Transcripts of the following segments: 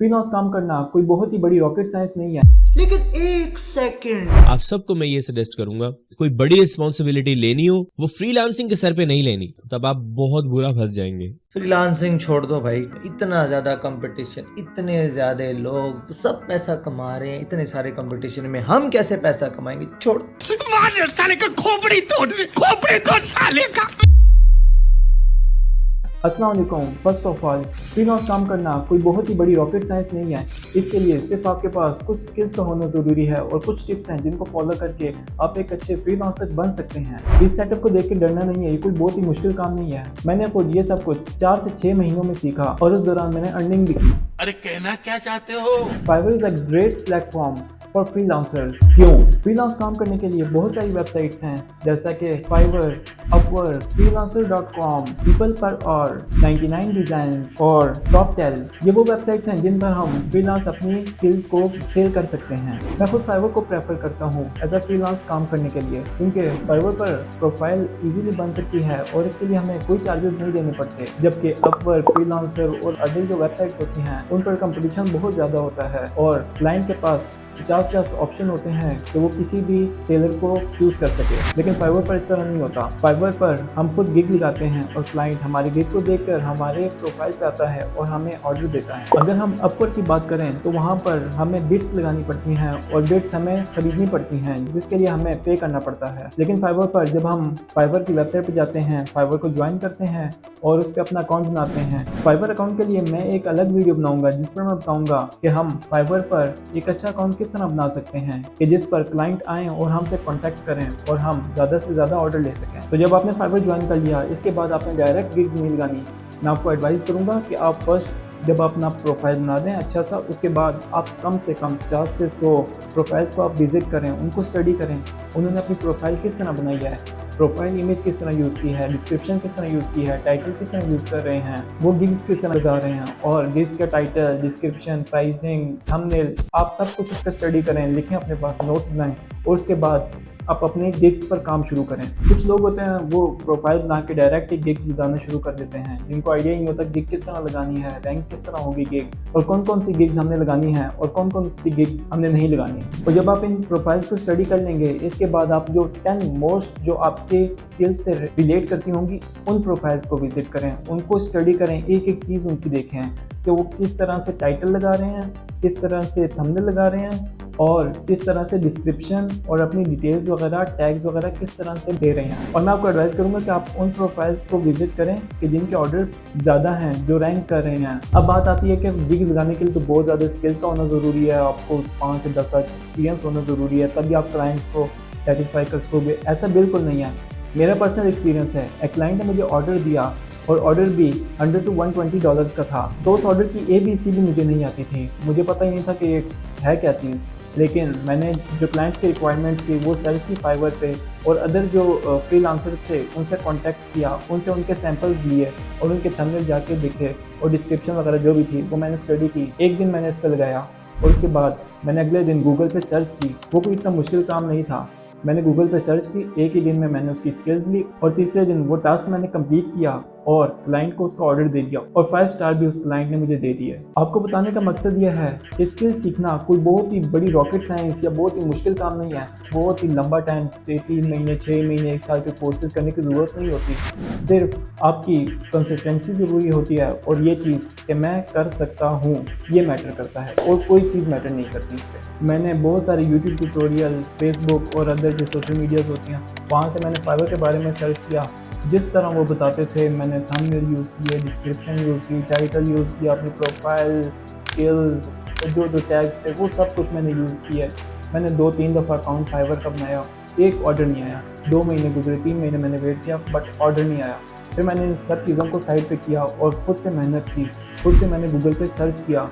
Freelance काम करना कोई बहुत ही बड़ी रॉकेट साइंस नहीं है। लेकिन एक सेकंड, आप सबको मैं ये सजेस्ट करूंगा, कोई बड़ी रिस्पॉन्सिबिलिटी लेनी हो वो फ्रीलांसिंग के सर पे नहीं लेनी, तब आप बहुत बुरा फंस जाएंगे। फ्रीलांसिंग छोड़ दो भाई। इतना ज्यादा कंपटीशन, इतने ज्यादा लोग, सब पैसा कमा रहे हैं। इतने सारे कंपटीशन में हम कैसे पैसा कमाएंगे? छोड़। मार साले का खोपड़ी तोड़ साले का। अस्सलाम वालेकुम। फर्स्ट ऑफ ऑल, फ्रीलांस काम करना कोई बहुत ही बड़ी रॉकेट साइंस नहीं है। इसके लिए सिर्फ आपके पास कुछ स्किल्स का होना ज़रूरी है और कुछ टिप्स हैं जिनको फॉलो करके आप एक अच्छे फ्रीलांसर बन सकते हैं। इस सेटअप को देख के डरना नहीं है, ये कोई बहुत ही मुश्किल काम नहीं है। मैंने खुद ये सब कुछ 4 से 6 महीनों में सीखा और उस दौरान मैंने अर्निंग भी की। अरे कहना क्या चाहते हो? Fiverr is a great platform for freelancers. क्यों? फ्रीलांस काम करने के लिए बहुत सारी वेबसाइट्स हैं जैसा कि फाइवर, अपवर्क, freelancer.com, पीपल पर और 99 डिजाइन्स और टॉपटेल। ये वो वेबसाइट्स हैं जिन पर हम फ्रीलांस अपनी स्किल्स को सेल कर सकते हैं। मैं खुद फाइवर को प्रेफर करता हूँ एज अ फ्रीलांस काम करने के लिए, क्योंकि फाइवर पर प्रोफाइल इजीली बन सकती है और इसके लिए हमें कोई चार्जेस नहीं देने पड़ते। जबकि अपवर्क, फ्रीलांसर और अदर जो वेबसाइट्स होती हैं उन पर कंपटीशन बहुत ज़्यादा होता है और क्लाइंट के पास 50 ऑप्शन होते हैं तो वो किसी भी सेलर को चूज कर सके। लेकिन फाइवर पर इस तरह नहीं होता। फाइवर पर हम खुद गिग लगाते हैं और क्लाइंट हमारे गिग को देखकर हमारे प्रोफाइल पे आता है और हमें ऑर्डर देता है। अगर हम अपवर्क की बात करें तो वहाँ पर हमें बिड्स लगानी पड़ती हैं और बिड्स हमें खरीदनी पड़ती हैं जिसके लिए हमें पे करना पड़ता है। लेकिन फाइवर पर जब हम फाइवर की वेबसाइट पर जाते हैं, फाइवर को ज्वाइन करते हैं और उस पर अपना अकाउंट बनाते हैं। फाइवर अकाउंट के लिए मैं एक अलग वीडियो बनाऊंगा जिस पर मैं बताऊंगा कि हम फाइवर पर एक अच्छा अकाउंट किस तरह बना सकते हैं कि जिस पर क्लाइंट आएँ और हमसे कांटेक्ट करें और हम ज़्यादा से ज़्यादा ऑर्डर ले सकें। तो जब आपने फाइवर ज्वाइन कर लिया, इसके बाद आपने डायरेक्ट गिग्स नहीं लगानी। मैं आपको एडवाइस करूंगा कि आप फर्स्ट जब अपना प्रोफाइल बना दें अच्छा सा, उसके बाद आप कम से कम 50 से 100 प्रोफाइल्स को आप विजिट करें, उनको स्टडी करें, उन्होंने अपनी प्रोफाइल किस तरह बनाई है, प्रोफाइल इमेज किस तरह यूज़ की है, डिस्क्रिप्शन किस तरह यूज़ की है, टाइटल किस तरह यूज़ कर रहे हैं, वो गिग्स किस तरह लगा रहे हैं और गिग्स का टाइटल, डिस्क्रिप्शन, प्राइसिंग, थंबनेल, आप सब कुछ उसका स्टडी करें, लिखें, अपने पास नोट्स बनाएं और उसके बाद आप अपने गिग्स पर काम शुरू करें। कुछ लोग होते हैं वो प्रोफाइल बना के डायरेक्ट ही गिग्स लगाना शुरू कर देते हैं जिनको आइडिया नहीं होता गिग किस तरह लगानी है, रैंक किस तरह होगी गिग और कौन कौन सी गिग्स हमने लगानी है और कौन कौन सी गिग्स हमने नहीं लगानी। और जब आप इन प्रोफाइल्स को स्टडी कर लेंगे, इसके बाद आप जो 10 मोस्ट जो आपके स्किल्स से रिलेट करती होंगी उन प्रोफाइल्स को विजिट करें, उनको स्टडी करें, एक एक चीज़ उनकी देखें कि वो किस तरह से टाइटल लगा रहे हैं, किस तरह से थंबनेल लगा रहे हैं और किस तरह से डिस्क्रिप्शन और अपनी डिटेल्स वगैरह, टैग्स वगैरह किस तरह से दे रहे हैं। और मैं आपको एडवाइस करूंगा कि आप उन प्रोफाइल्स को विजिट करें कि जिनके ऑर्डर ज़्यादा हैं, जो रैंक कर रहे हैं। अब बात आती है कि गिग लगाने के लिए तो बहुत ज़्यादा स्किल्स का होना ज़रूरी है, आपको 5 से 10 साल एक्सपीरियंस होना ज़रूरी है, तभी आप क्लाइंट को सेटिस्फाई कर सकोगे। ऐसा बिल्कुल नहीं है। मेरा पर्सनल एक्सपीरियंस है, एक क्लाइंट ने मुझे ऑर्डर दिया और ऑर्डर भी $100 to $120 का था। तो उस ऑर्डर की ABC भी मुझे नहीं आती थी, मुझे पता ही नहीं था कि ये है क्या चीज़। लेकिन मैंने जो क्लाइंट्स की रिक्वायरमेंट्स थी वो सर्च की फाइवर पे और अदर जो फ्रीलांसर्स थे उनसे कांटेक्ट किया, उनसे उनके सैंपल्स लिए और उनके थंबनेल जाके देखे और डिस्क्रिप्शन वगैरह जो भी थी वो मैंने स्टडी की। एक दिन मैंने इस पर लगाया और उसके बाद मैंने अगले दिन गूगल पे सर्च की। वो कोई इतना मुश्किल काम नहीं था, मैंने गूगल पे सर्च की, एक ही दिन में मैंने उसकी स्किल्स ली और तीसरे दिन वो टास्क मैंने कंप्लीट किया और क्लाइंट को उसका ऑर्डर दे दिया और 5 स्टार भी उस क्लाइंट ने मुझे दे दिए। आपको बताने का मकसद यह है कि स्किल सीखना कोई बहुत ही बड़ी रॉकेट साइंस या बहुत ही मुश्किल काम नहीं है। बहुत ही लंबा टाइम से 3 महीने, 6 महीने, 1 साल के कोर्सेज करने की ज़रूरत नहीं होती। सिर्फ आपकी कंसिस्टेंसी ज़रूरी होती है और ये चीज़ कि मैं कर सकता हूँ, ये मैटर करता है और कोई चीज़ मैटर नहीं करती इस पर। मैंने बहुत सारे यूट्यूब ट्यूटोरियल, फेसबुक और अदर जो सोशल मीडियाज़ होती हैं वहाँ से मैंने फाइवर के बारे में सर्च किया। जिस तरह वो बताते थे मैंने थंबनेल यूज़ किए, डिस्क्रिप्शन यूज़ की, टाइटल यूज़ किया, अपनी प्रोफाइल, स्किल्स, जो टैग्स थे वो सब कुछ मैंने यूज़ किया। मैंने 2-3 दफ़ा अकाउंट फाइवर का बनाया, एक ऑर्डर नहीं आया। 2 महीने गुजरे, 3 महीने मैंने वेट किया बट ऑर्डर नहीं आया। फिर मैंने इन सब चीज़ों को साइड पे किया और खुद से मेहनत की, खुद से मैंने गूगल पे सर्च किया।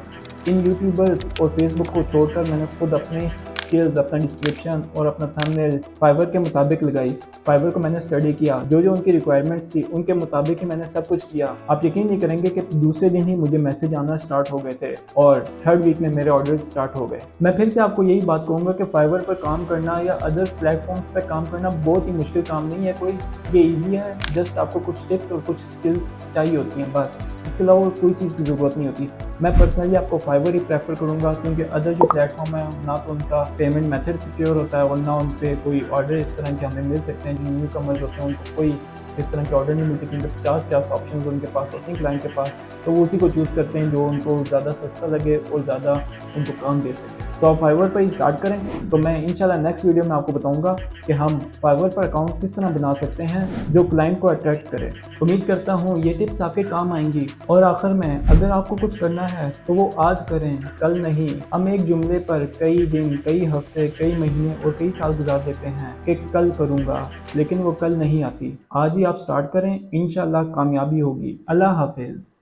इन यूट्यूबर्स और फेसबुक को छोड़कर मैंने खुद अपने स्किल्स, अपना डिस्क्रिप्शन और अपना थंबनेल फाइवर के मुताबिक लगाई। फाइवर को मैंने स्टडी किया, जो जो उनकी रिक्वायरमेंट्स थी उनके मुताबिक ही मैंने सब कुछ किया। आप यकीन नहीं करेंगे कि दूसरे दिन ही मुझे मैसेज आना स्टार्ट हो गए थे और थर्ड वीक में मेरे ऑर्डर्स स्टार्ट हो गए। मैं फिर से आपको यही बात कहूँगा कि फाइवर पर काम करना या अदर प्लेटफॉर्म्स पर काम करना बहुत ही मुश्किल काम नहीं है कोई, ये ईजी है। जस्ट आपको कुछ टिप्स और कुछ स्किल्स चाहिए होती हैं बस, इसके अलावा कोई चीज़ की ज़रूरत नहीं होती। मैं पर्सनली आपको फाइवर ही प्रेफर करूँगा क्योंकि अदर जो प्लेटफॉर्म है ना तो उनका पेमेंट मेथड सिक्योर होता है और ना उन पर कोई ऑर्डर इस तरह के हमें मिल सकते हैं। जो न्यू कमर्स होते हैं उनको कोई इस तरह के ऑर्डर नहीं मिलते क्योंकि 50 ऑप्शन उनके पास होते हैं क्लाइंट के पास, तो वो उसी को चूज़ करते हैं जो उनको ज़्यादा सस्ता लगे और ज़्यादा उनको काम दे सके। तो आप फाइवर पर ही स्टार्ट करें। तो मैं इंशाल्लाह नेक्स्ट वीडियो में आपको बताऊंगा कि हम फाइवर पर अकाउंट किस तरह बना सकते हैं जो क्लाइंट को अट्रैक्ट करे। उम्मीद करता हूँ ये टिप्स आपके काम आएंगी। और आखिर में अगर आपको कुछ करना है तो वो आज करें, कल नहीं। हम एक जुमले पर कई दिन, कई हफ्ते, कई महीने और कई साल गुजार देते हैं कि कल करूँगा, लेकिन वो कल नहीं आती। आज ही आप स्टार्ट करें, इंशाल्लाह कामयाबी होगी। अल्लाह हाफिज़।